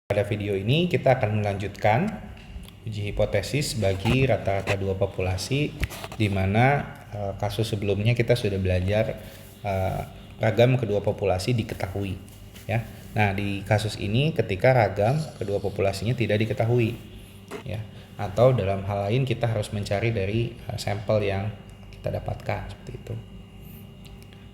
Pada video ini kita akan melanjutkan uji hipotesis bagi rata-rata dua populasi, di mana kasus sebelumnya kita sudah belajar ragam kedua populasi diketahui, ya. Nah, di kasus ini ketika ragam kedua populasinya tidak diketahui, ya, atau dalam hal lain kita harus mencari dari sampel yang kita dapatkan seperti itu.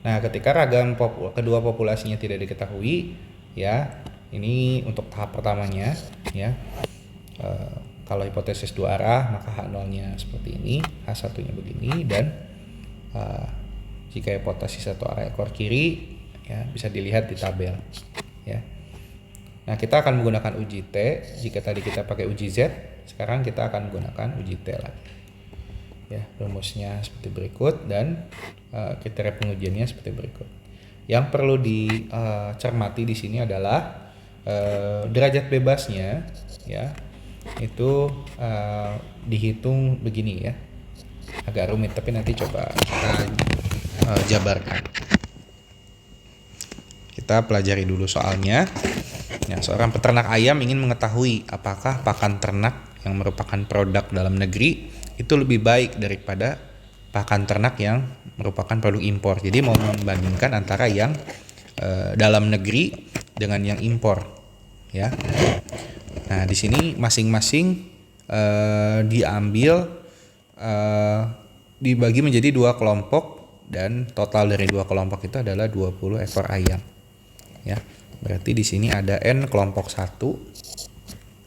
Nah, ketika ragam kedua populasinya tidak diketahui, ya, ini untuk tahap pertamanya, ya. Kalau hipotesis dua arah, maka H0-nya seperti ini, H1-nya begini, dan jika hipotesis satu arah ekor kiri, ya, bisa dilihat di tabel, ya. Nah, kita akan menggunakan uji T. Jika tadi kita pakai uji Z, sekarang kita akan menggunakan uji T lagi. Ya, rumusnya seperti berikut dan kriteria pengujiannya seperti berikut. Yang perlu dicermati di sini adalah derajat bebasnya, ya, itu dihitung begini, ya. Agak rumit, tapi nanti coba kita jabarkan. Kita pelajari dulu soalnya. Ya, seorang peternak ayam ingin mengetahui apakah pakan ternak yang merupakan produk dalam negeri itu lebih baik daripada pakan ternak yang merupakan produk impor. Jadi mau membandingkan antara yang dalam negeri dengan yang impor, ya. Nah, di sini masing-masing diambil dibagi menjadi dua kelompok, dan total dari dua kelompok itu adalah 20 ekor ayam, ya. Berarti di sini ada N kelompok 1,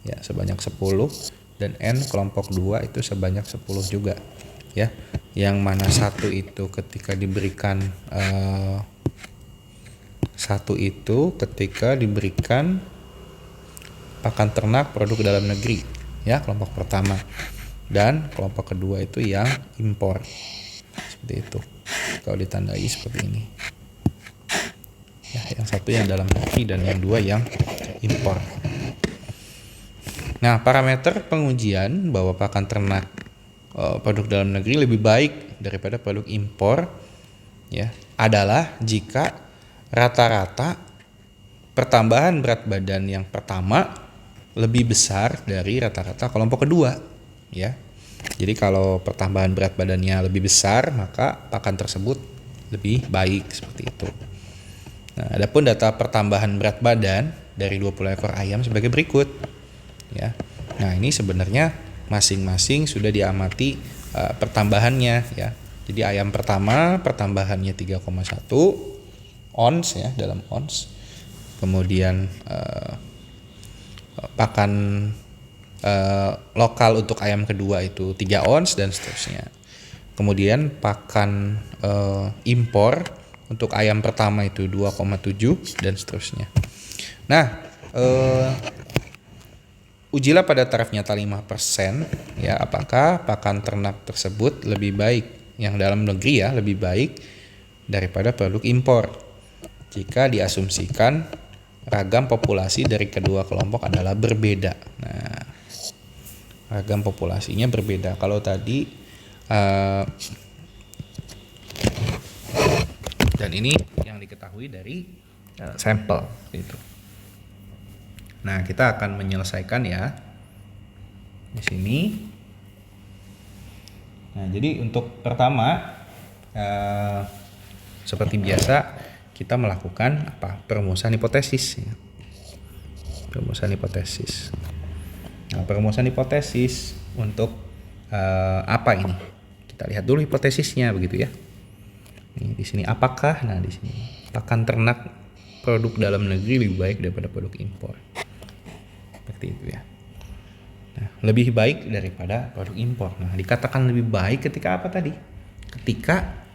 ya, sebanyak 10, dan N kelompok 2 itu sebanyak 10 juga, ya. Yang mana satu itu ketika diberikan pakan ternak produk dalam negeri, ya, kelompok pertama, dan kelompok kedua itu yang impor, seperti itu. Kalau ditandai seperti ini, ya, yang satu yang dalam negeri dan yang dua yang impor. Nah, parameter pengujian bahwa pakan ternak produk dalam negeri lebih baik daripada produk impor, ya, adalah jika rata-rata pertambahan berat badan yang pertama lebih besar dari rata-rata kelompok kedua, ya. Jadi kalau pertambahan berat badannya lebih besar, maka pakan tersebut lebih baik, seperti itu. Nah, adapun data pertambahan berat badan dari 20 ekor ayam sebagai berikut, ya. Nah, ini sebenarnya masing-masing sudah diamati pertambahannya, ya. Jadi ayam pertama pertambahannya 3,1 ons, ya, dalam ons. Kemudian pakan lokal untuk ayam kedua itu 3 ons dan seterusnya. Kemudian pakan impor untuk ayam pertama itu 2,7 dan seterusnya. Nah, ujilah pada taraf nyata 5%, ya, apakah pakan ternak tersebut lebih baik, yang dalam negeri, ya, lebih baik daripada produk impor jika diasumsikan ragam populasi dari kedua kelompok adalah berbeda. Nah, ragam populasinya berbeda. Kalau tadi dan ini yang diketahui dari sampel, gitu. Nah, kita akan menyelesaikan, ya, di sini. Nah, jadi untuk pertama, seperti biasa kita melakukan perumusan hipotesis, ya. Perumusan hipotesis. Nah, perumusan hipotesis untuk apa ini? Kita lihat dulu hipotesisnya, begitu, ya. Di sini apakah, nah, di sini pakan ternak produk dalam negeri lebih baik daripada produk impor, seperti itu, ya. Nah, lebih baik daripada produk impor. Nah, dikatakan lebih baik ketika apa tadi? Ketika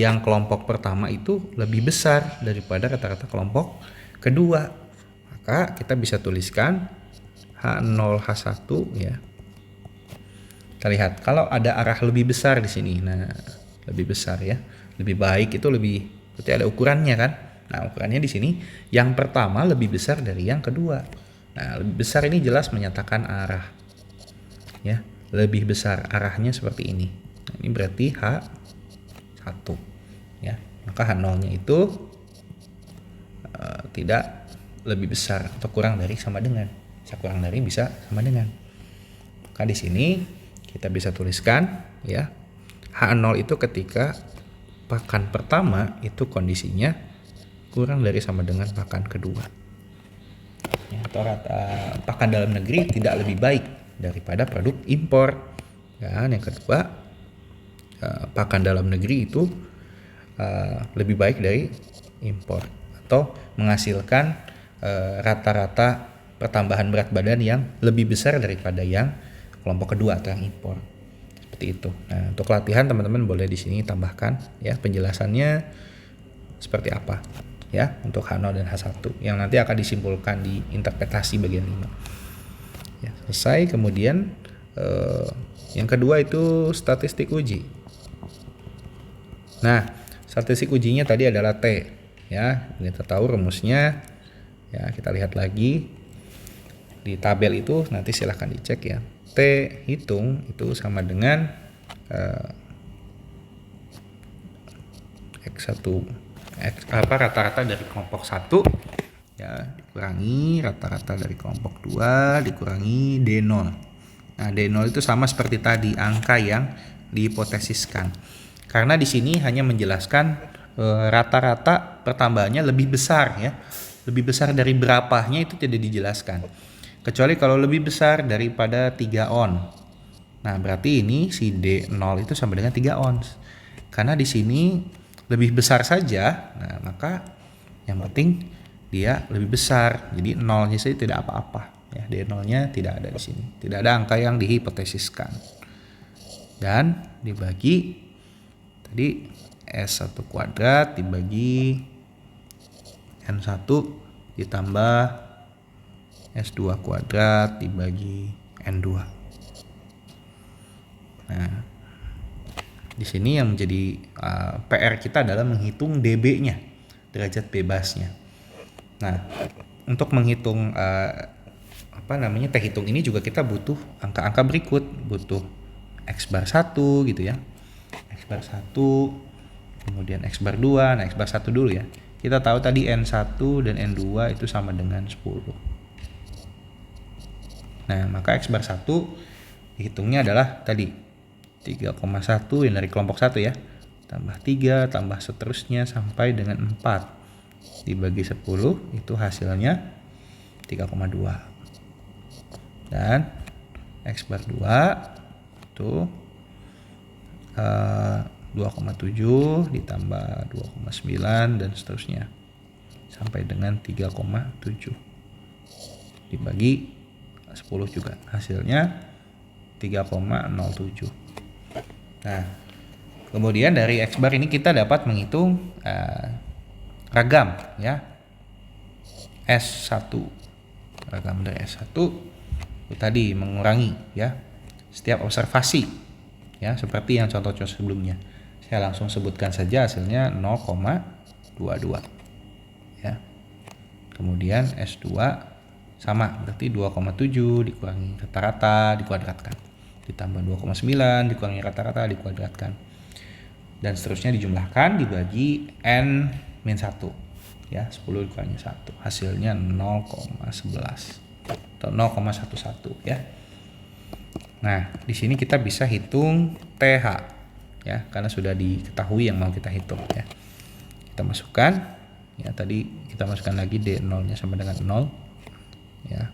yang kelompok pertama itu lebih besar daripada rata-rata kelompok kedua, maka kita bisa tuliskan H0 H1, ya. Kita lihat kalau ada arah lebih besar di sini. Nah, lebih besar, ya, lebih baik itu lebih, berarti ada ukurannya, kan. Nah, ukurannya di sini yang pertama lebih besar dari yang kedua. Nah, lebih besar ini jelas menyatakan arah, ya, lebih besar, arahnya seperti ini. Nah, ini berarti H1, ya. Maka H0-nya itu tidak lebih besar atau kurang dari sama dengan. Bisa kurang dari, bisa sama dengan. Maka di sini kita bisa tuliskan ya, H0 itu ketika pakan pertama itu kondisinya kurang dari sama dengan pakan kedua. Ya, atau pakan dalam negeri tidak lebih baik daripada produk impor. Dan yang kedua, pakan dalam negeri itu lebih baik dari impor atau menghasilkan rata-rata pertambahan berat badan yang lebih besar daripada yang kelompok kedua atau yang impor. Seperti itu. Nah, untuk latihan teman-teman boleh di sini tambahkan ya penjelasannya seperti apa ya untuk H0 dan H1 yang nanti akan disimpulkan di interpretasi bagian 5. Ya, selesai. Kemudian yang kedua itu statistik uji. Nah, statistik ujinya tadi adalah T ya. Kita tahu rumusnya ya, kita lihat lagi di tabel itu, nanti silahkan dicek ya. T hitung itu sama dengan X1 rata-rata dari kelompok 1 ya dikurangi rata-rata dari kelompok 2 dikurangi D0. Nah, D0 itu sama seperti tadi, angka yang dihipotesiskan. Karena di sini hanya menjelaskan rata-rata pertambahannya lebih besar ya. Lebih besar dari berapanya itu tidak dijelaskan. Kecuali kalau lebih besar daripada 3 ons. Nah, berarti ini si D0 itu sama dengan 3 ons. Karena di sini lebih besar saja, nah maka yang penting dia lebih besar. Jadi nolnya saja tidak apa-apa. Ya, D0-nya tidak ada di sini. Tidak ada angka yang dihipotesiskan. Dan dibagi tadi S1 kuadrat dibagi N1 ditambah S2 kuadrat dibagi N2. Nah, di sini yang menjadi PR kita adalah menghitung dB-nya, derajat bebasnya. Nah, untuk menghitung T hitung ini juga kita butuh angka-angka berikut, butuh X bar 1 gitu ya. X bar 1, kemudian X bar 2. Nah, X bar 1 dulu ya. Kita tahu tadi N1 dan N2 itu sama dengan 10. Nah, maka X bar 1 dihitungnya adalah tadi 3,1 yang dari kelompok 1 ya. Tambah 3, tambah seterusnya sampai dengan 4. Dibagi 10 itu hasilnya 3,2. Dan X bar 2 itu 2,7 ditambah 2,9 dan seterusnya sampai dengan 3,7. Dibagi 10 juga hasilnya 3,07. Nah, kemudian dari X bar ini kita dapat menghitung ragam ya S1. Ragam dari S1 itu tadi mengurangi ya setiap observasi ya, seperti yang contoh-contoh sebelumnya. Saya langsung sebutkan saja hasilnya 0,22 ya. Kemudian S2 sama, berarti 2,7 dikurangi rata-rata dikuadratkan, ditambah 2,9 dikurangi rata-rata dikuadratkan, dan seterusnya dijumlahkan dibagi N-1 ya, 10 dikurangi 1 hasilnya 0,11 atau 0,11 ya. Nah, di sini kita bisa hitung TH ya, karena sudah diketahui yang mau kita hitung ya. Kita masukkan ya, tadi kita masukkan lagi D0-nya sama dengan 0 ya.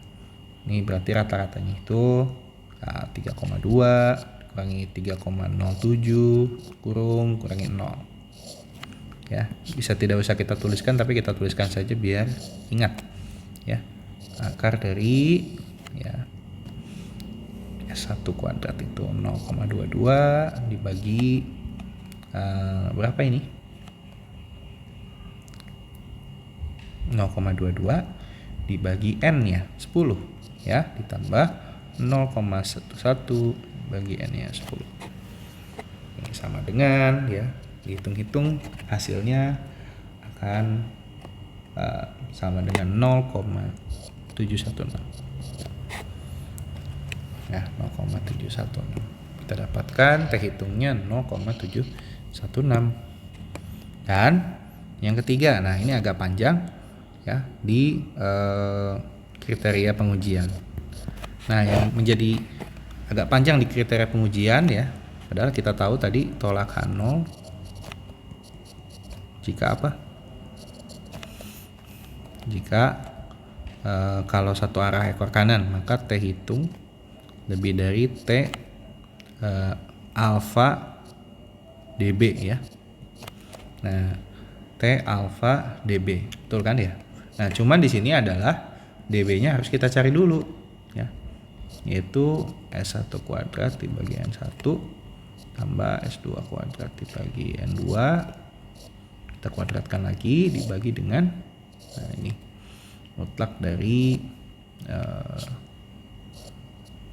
Ini berarti rata-ratanya itu 3,2 kurangi 3,07 kurangi 0 ya. Bisa tidak usah kita tuliskan, tapi kita tuliskan saja biar ingat ya. Akar dari ya S1 kuadrat itu 0,22 dibagi berapa ini? 0,22 dibagi N-nya 10 ya, ditambah 0,11 bagi N-nya 10. Ini sama dengan ya, dihitung-hitung hasilnya akan sama dengan 0,716. Nah, 0,716 kita dapatkan T hitungnya 0,716. Dan yang ketiga, nah ini agak panjang ya di kriteria pengujian. Nah, yang menjadi agak panjang di kriteria pengujian ya, padahal kita tahu tadi tolak H0 jika apa? Jika kalau satu arah ekor kanan, maka T hitung lebih dari T alfa dB ya. Nah, T alfa dB, betul kan ya? Nah, cuman di sini adalah dB-nya harus kita cari dulu ya, yaitu S1 kuadrat dibagi N1 tambah S2 kuadrat dibagi N2, kita kuadratkan lagi dibagi dengan, nah ini mutlak dari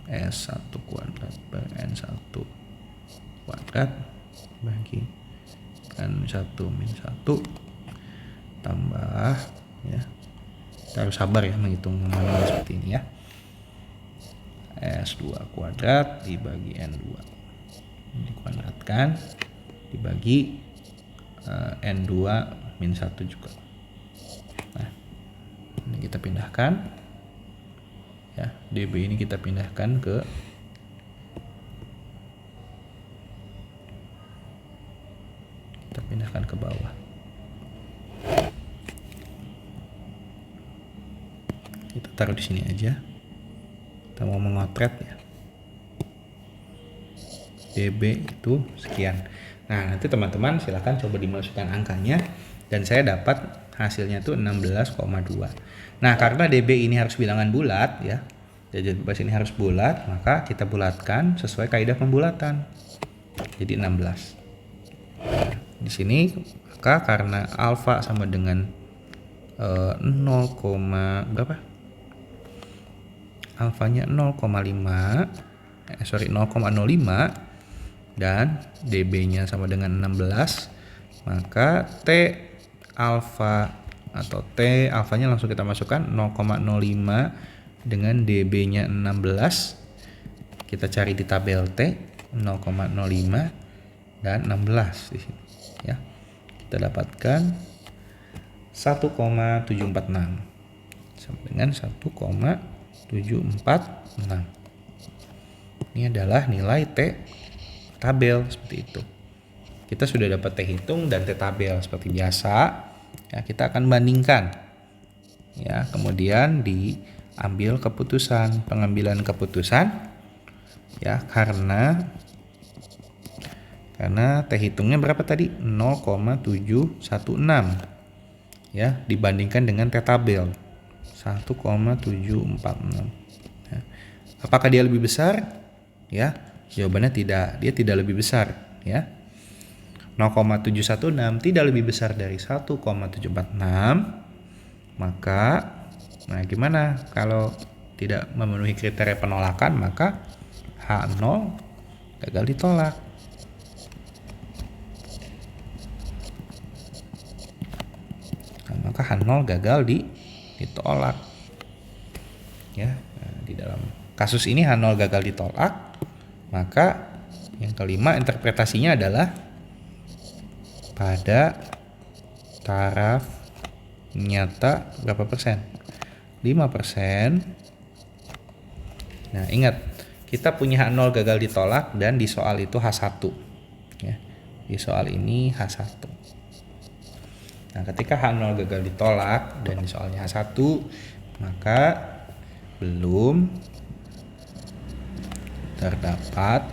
S1 kuadrat per N1 kuadrat bagi N1 min 1 tambah ya, kita harus sabar ya menghitung manual seperti ini ya, S2 kuadrat dibagi N2 dikuadratkan dibagi N2 min 1 juga. Nah, ini kita pindahkan ya, dB ini kita pindahkan ke bawah. Kita taruh di sini aja, kita mau mengotret ya, dB itu sekian. Nah, nanti teman-teman silahkan coba dimasukkan angkanya, dan saya dapat hasilnya tuh 16,2. Nah, karena dB ini harus bilangan bulat ya, jadi bebas ini harus bulat, maka kita bulatkan sesuai kaidah pembulatan. Jadi 16. Nah, di sini maka karena alfa sama dengan 0, berapa? Alfanya 0,05 dan dB-nya sama dengan 16, maka T alfa atau T alfanya langsung kita masukkan 0,05 dengan dB-nya 16. Kita cari di tabel T 0,05 dan 16 di sini ya. Kita dapatkan 1,746 sama dengan 1,746. Ini adalah nilai T tabel seperti itu. Kita sudah dapat T hitung dan T tabel seperti biasa. Ya, kita akan bandingkan. Ya, kemudian diambil keputusan, pengambilan keputusan. Ya, karena T hitungnya berapa tadi? 0,716. Ya, dibandingkan dengan T tabel 1,746. Ya. Apakah dia lebih besar? Ya, jawabannya tidak. Dia tidak lebih besar, ya. 0,716 tidak lebih besar dari 1,746. Maka gimana kalau tidak memenuhi kriteria penolakan? Maka H0 gagal ditolak. Maka H0 gagal ditolak. Ya, di dalam kasus ini H0 gagal ditolak, maka yang kelima interpretasinya adalah pada taraf nyata berapa persen? 5%. Nah, ingat, kita punya H0 gagal ditolak dan di soal itu H1. Ya, di soal ini H1. Nah, ketika H0 gagal ditolak dan di soalnya H1, maka belum terdapat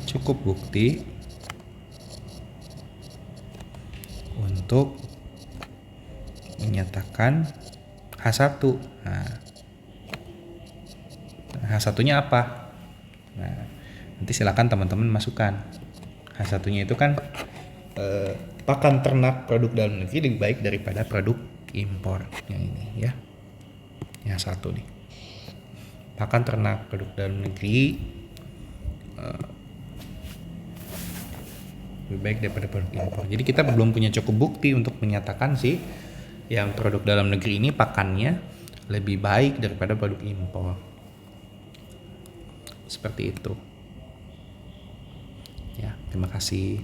cukup bukti untuk menyatakan H1. Nah, H1-nya apa? Nah, nanti silakan teman-teman masukkan. H1-nya itu kan pakan ternak produk dalam negeri lebih baik daripada produk impor. Yang ini ya. Yang satu nih. Pakan ternak produk dalam negeri lebih baik daripada produk impor. Jadi kita belum punya cukup bukti untuk menyatakan sih yang produk dalam negeri ini pakannya lebih baik daripada produk impor. Seperti itu. Ya, terima kasih.